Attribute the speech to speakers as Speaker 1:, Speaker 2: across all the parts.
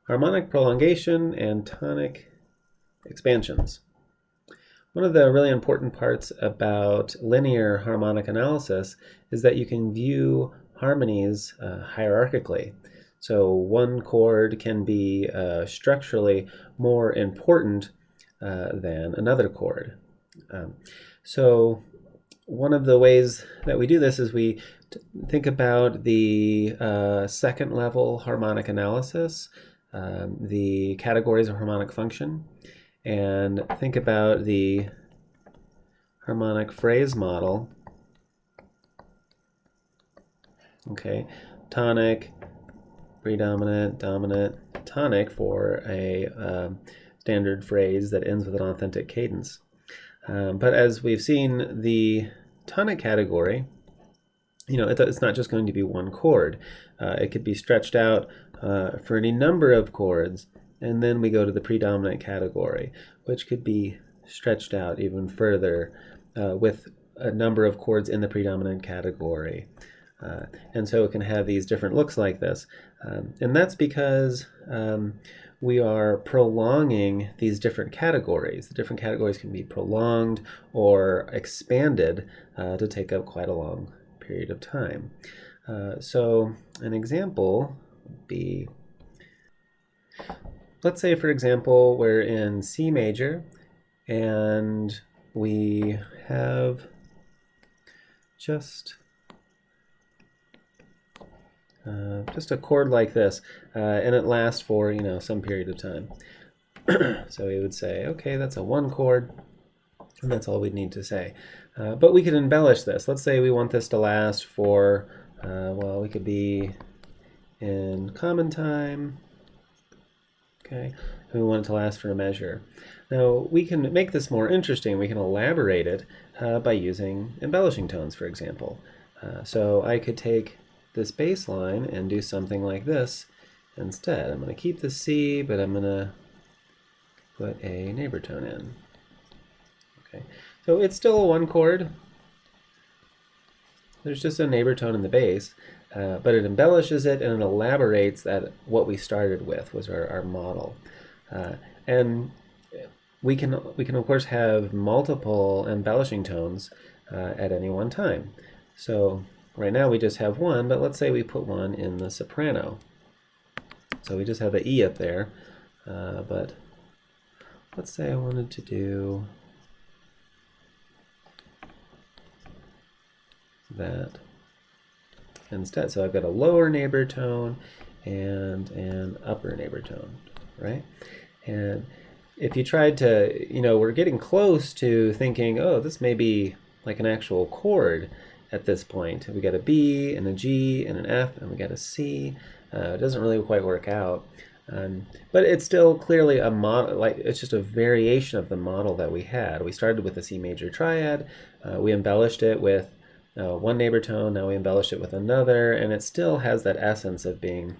Speaker 1: harmonic prolongation and tonic expansions. One of the really important parts about linear harmonic analysis is that you can view harmonies hierarchically. So one chord can be structurally more important than another chord. So one of the ways that we do this is we think about the second level harmonic analysis, the categories of harmonic function, and think about the harmonic phrase model. Okay, tonic, predominant, dominant, tonic for a standard phrase that ends with an authentic cadence. But as we've seen, the tonic category, it's not just going to be one chord. It could be stretched out for any number of chords, and then we go to the predominant category, which could be stretched out even further with a number of chords in the predominant category. And so it can have these different looks like this. And that's because we are prolonging these different categories. The different categories can be prolonged or expanded to take up quite a long period of time. So an example would be, let's say, for example, we're in C major and we have just a chord like this, and it lasts for some period of time. So we would say, okay, that's a one chord, and that's all we'd need to say. But we could embellish this. Let's say we want this to last for, well, we could be in common time, okay, and we want it to last for a measure. Now we can make this more interesting. We can elaborate it by using embellishing tones, for example. So I could take this bass line and do something like this instead. I'm going to keep the C, but I'm going to put a neighbor tone in. Okay, so it's still a one chord. There's just a neighbor tone in the bass, but it embellishes it and it elaborates that what we started with was our model. And we can of course have multiple embellishing tones at any one time. So right now we just have one, but let's say we put one in the soprano. So we just have the E up there, but let's say I wanted to do that instead. So I've got a lower neighbor tone and an upper neighbor tone, right? And if you tried to, we're getting close to thinking, oh, this may be like an actual chord at this point. We got a B and a G and an F and we got a C. It doesn't really quite work out. But it's still clearly a model, like it's just a variation of the model that we had. We started with a C major triad, we embellished it with one neighbor tone, now we embellish it with another, and it still has that essence of being,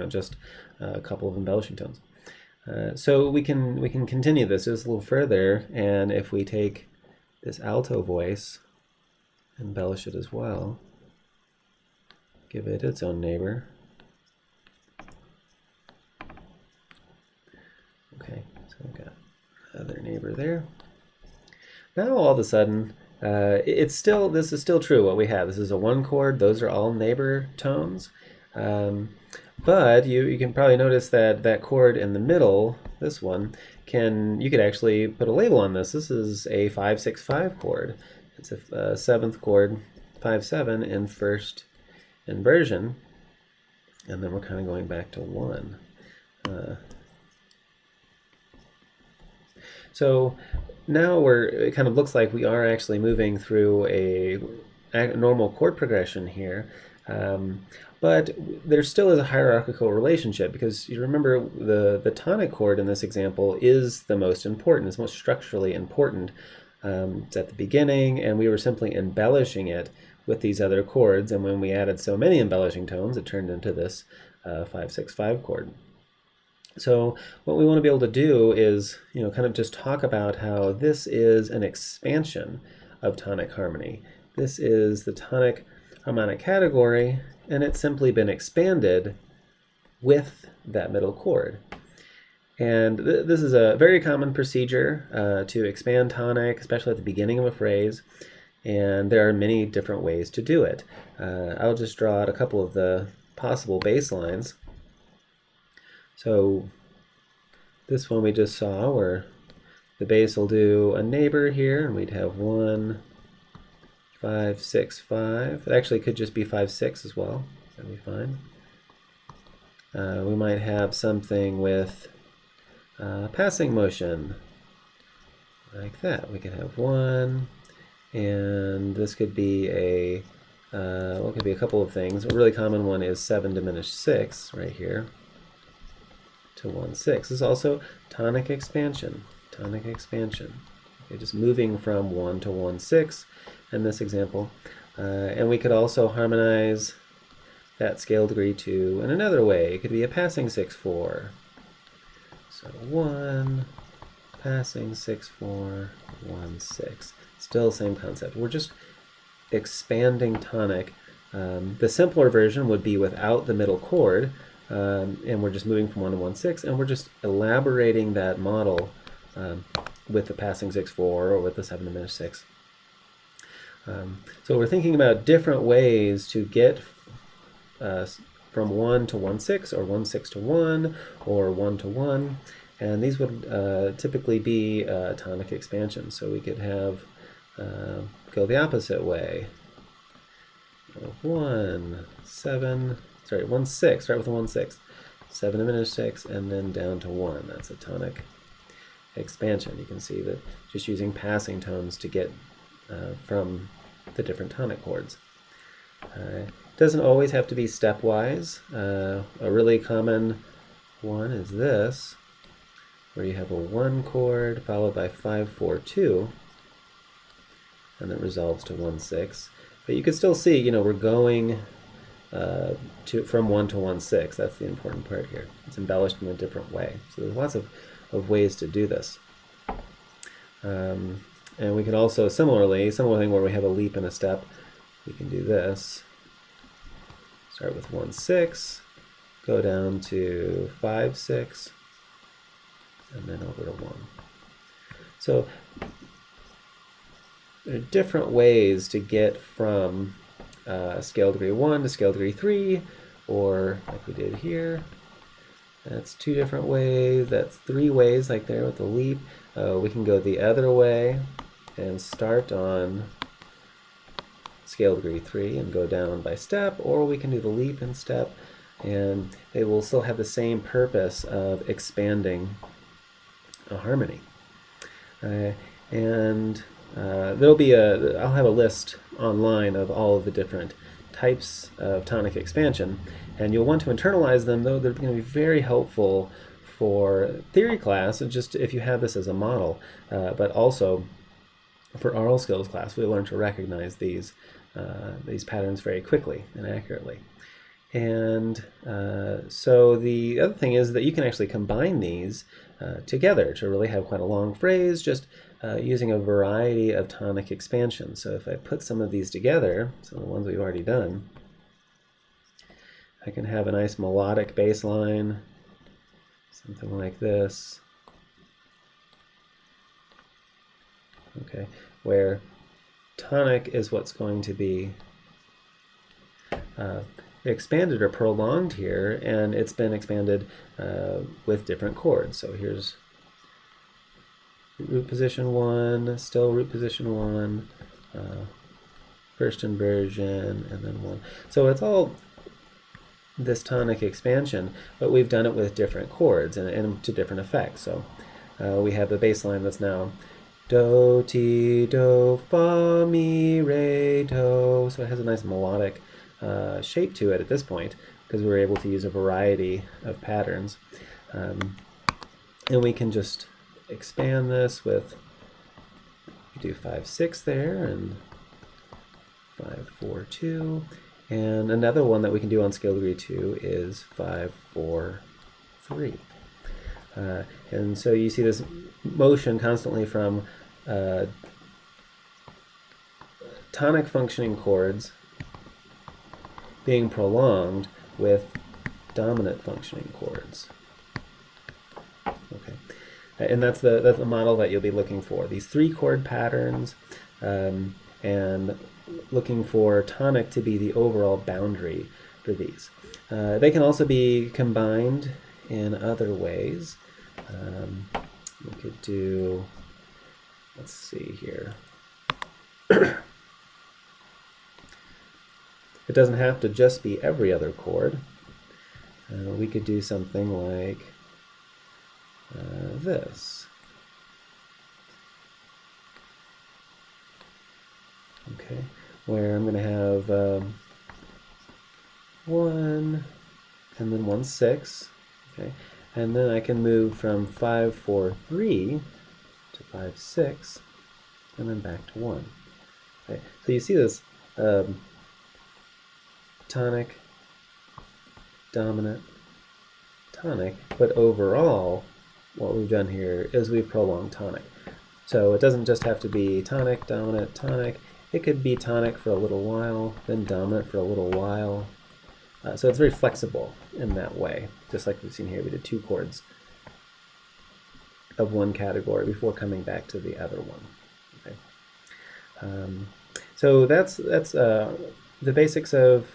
Speaker 1: just a couple of embellishing tones. So we can continue this just a little further, and if we take this alto voice, embellish it as well, give it its own neighbor. Okay, so we've got another neighbor there. Now all of a sudden, this is still true what we have. This is a one chord, those are all neighbor tones. But you can probably notice that that chord in the middle, this one, you could actually put a label on this. This is a 5-6-5 chord. It's a seventh chord, 5-7 in first inversion, and then we're kind of going back to 1. So now it kind of looks like we are actually moving through a normal chord progression here. But there still is a hierarchical relationship, because you remember the tonic chord in this example is the most important, it's most structurally important. It's at the beginning, and we were simply embellishing it with these other chords, and when we added so many embellishing tones, it turned into this 5-6-5 chord. So what we want to be able to do is, kind of just talk about how this is an expansion of tonic harmony. This is the tonic harmonic category, and it's simply been expanded with that middle chord. And this is a very common procedure to expand tonic, especially at the beginning of a phrase. And there are many different ways to do it. I'll just draw out a couple of the possible bass lines. So this one we just saw, where the bass will do a neighbor here, and we'd have 1, 5, 6, 5. It actually could just be 5, 6 as well. That'd be fine. We might have something with passing motion, like that. We could have 1, and this could be a well, it could be a couple of things. A really common one is 7 diminished 6 right here to 1, 6. This is also tonic expansion. Tonic expansion. Okay, just moving from 1 to 1, 6 in this example. And we could also harmonize that scale degree 2 in another way. It could be a passing 6, 4. So 1, passing 6, 4, 1, 6. Still same concept. We're just expanding tonic. The simpler version would be without the middle chord, and we're just moving from 1 to 1, 6, and we're just elaborating that model with the passing 6, 4 or with the 7 diminished 6. So we're thinking about different ways to get from 1 to 1, 6, or 1, 6 to 1, or 1 to 1, and these would typically be tonic expansion. So we could have go the opposite way. 1, 7, sorry, 1, 6, start with a 1, 6, 7 diminished 6, and then down to 1. That's a tonic expansion. You can see that just using passing tones to get from the different tonic chords. It doesn't always have to be stepwise. A really common one is this, where you have a 1 chord followed by 5, 4, 2, and it resolves to 1, 6. But you can still see, you know, we're going from 1 to 1, 6. That's the important part here. It's embellished in a different way. So there's lots of ways to do this. And we can also, similar thing where we have a leap and a step, we can do this. Start with 1, 6, go down to 5, 6, and then over to 1. So there are different ways to get from scale degree 1 to scale degree 3, or like we did here. That's 2 different ways. That's 3 ways, like there with the leap. We can go the other way and start on scale degree 3 and go down by step, or we can do the leap and step, and they will still have the same purpose of expanding a harmony. There'll be I'll have a list online of all of the different types of tonic expansion, and you'll want to internalize them, though they're going to be very helpful for theory class, and just if you have this as a model, but also for oral skills class, we learn to recognize these patterns very quickly and accurately. And so the other thing is that you can actually combine these together to really have quite a long phrase, just using a variety of tonic expansions. So if I put some of these together, some of the ones we've already done, I can have a nice melodic bass line, something like this. Okay, where tonic is what's going to be expanded or prolonged here, and it's been expanded with different chords. So here's root position 1, still root position 1, first inversion, and then 1. So it's all this tonic expansion, but we've done it with different chords and to different effects. So we have the bass line that's now do, ti, do, fa, mi, re, do. So it has a nice melodic shape to it at this point, because we're able to use a variety of patterns. And we can just expand this with, we do 5, 6 there, and 5, 4, 2. And another one that we can do on scale degree 2 is 5, 4, 3. And so you see this motion constantly from tonic functioning chords being prolonged with dominant functioning chords. Okay, and that's the model that you'll be looking for. These 3 chord patterns, and looking for tonic to be the overall boundary for these. They can also be combined in other ways. We could do, let's see here. It doesn't have to just be every other chord. We could do something like this. Okay, where I'm going to have 1 and then 1 6. Okay, and then I can move from 5 4 3 to 5 6, and then back to 1. Okay, so you see this tonic, dominant, tonic, but overall what we've done here is we've prolonged tonic. So it doesn't just have to be tonic, dominant, tonic. It could be tonic for a little while, then dominant for a little while. So it's very flexible in that way. Just like we've seen here, we did 2 chords of one category before coming back to the other one. Okay. So that's the basics of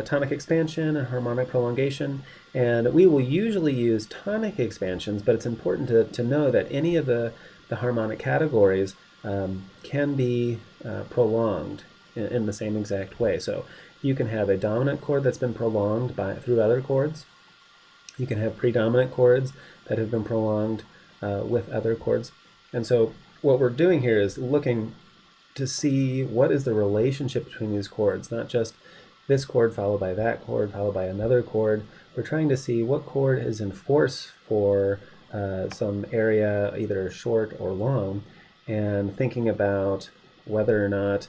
Speaker 1: tonic expansion and harmonic prolongation. And we will usually use tonic expansions, but it's important to know that any of the harmonic categories can be prolonged in the same exact way. So you can have a dominant chord that's been prolonged through other chords. You can have predominant chords that have been prolonged with other chords. And so what we're doing here is looking to see what is the relationship between these chords, not just this chord followed by that chord followed by another chord. We're trying to see what chord is in force for some area, either short or long, and thinking about whether or not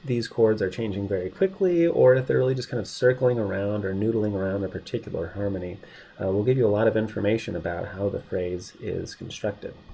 Speaker 1: these chords are changing very quickly, or if they're really just kind of circling around or noodling around a particular harmony. We'll give you a lot of information about how the phrase is constructed.